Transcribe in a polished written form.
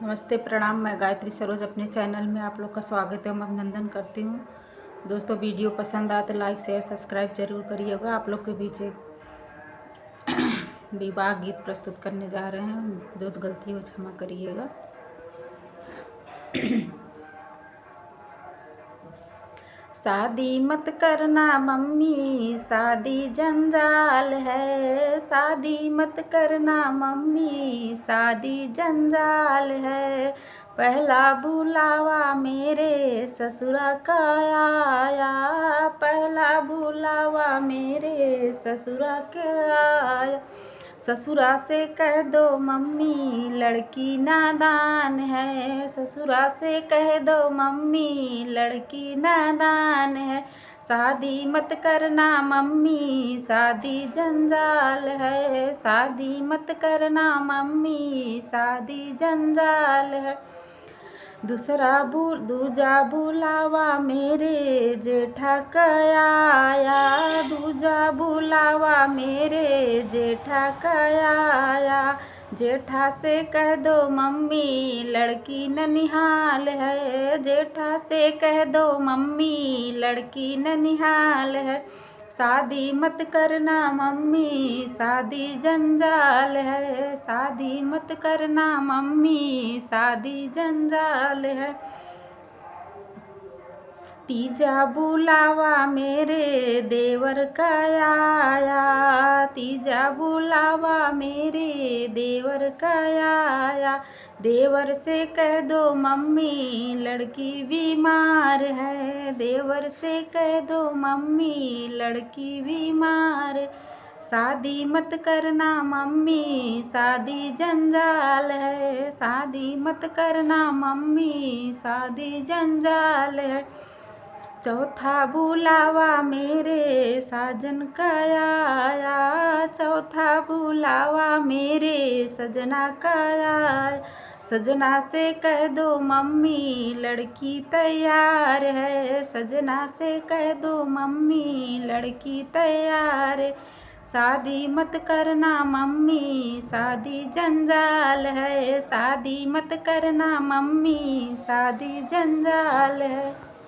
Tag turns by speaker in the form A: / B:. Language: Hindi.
A: नमस्ते, प्रणाम। मैं गायत्री सरोज अपने चैनल में आप लोग का स्वागत एवं अभिनंदन करती हूँ। दोस्तों, वीडियो पसंद आए तो लाइक शेयर सब्सक्राइब जरूर करिएगा। आप लोग के बीच एक विवाह गीत प्रस्तुत करने जा रहे हैं। दोस्त गलती हो क्षमा करिएगा। शादी मत करना मम्मी, शादी जंजाल है। शादी मत करना मम्मी, शादी जंजाल है। पहला बुलावा मेरे ससुरा का आया, पहला बुलावा मेरे ससुरा का आया। ससुरा से कह दो मम्मी लड़की नादान है, ससुरा से कह दो मम्मी लड़की नादान है। शादी मत करना मम्मी, शादी जंजाल है। शादी मत करना मम्मी, शादी जंजाल है। दूजा बुलावा मेरे जेठा का आया, दूजा बुलावा मेरे जेठा का आया। जेठा से कह दो मम्मी लड़की ननिहाल है, जेठा से कह दो मम्मी लड़की ननिहाल है। शादी मत करना मम्मी, शादी जंजाल है। शादी मत करना मम्मी, शादी जंजाल है। तीजा बुलावा मेरे देवर का आया, तीजा बुलावा मेरे देवर का आया। देवर से कह दो मम्मी लड़की बीमार है, देवर से कह दो मम्मी लड़की बीमार। शादी मत करना मम्मी, शादी जंजाल है। शादी मत करना मम्मी, शादी जंजाल है। चौथा बुलावा मेरे साजन का आया, चौथा बुलावा मेरे सजना का आया। सजना से कह दो मम्मी लड़की तैयार है, सजना से कह दो मम्मी लड़की तैयार है। शादी मत करना मम्मी, शादी जंजाल है। शादी मत करना मम्मी, शादी जंजाल है।